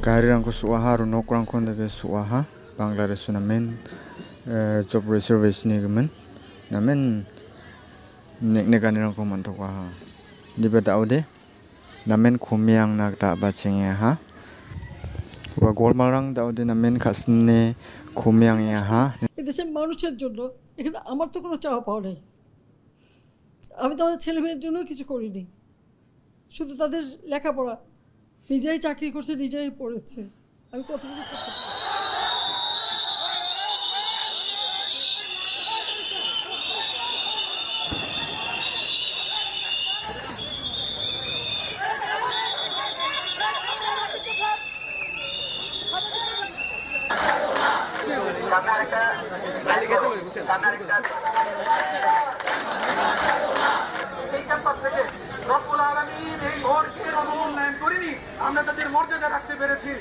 Kahirangko suaha aro nokrangko ndage suaha Bangladesh namen job reservation ni gemen namen nekne ganirangko mantokaha diba daude namen khomyang nak da bachenge ha wa golmarang daude namen khasne khomyang ya ha এদেশের মানুষের জন্য এখানে আমার তো কোনো চাওয়া পাওয়া নেই আমি তো আমাদের ছেলে মেয়ের জন্য কিছু করিনি শুধু তাদের লেখাপড়া নিজেরাই চাকরি করছে নিজেরাই পড়েছে আমি কতটুকু করতে পারি আমরা তাদের মর্যাদা রাখতে পেরেছি।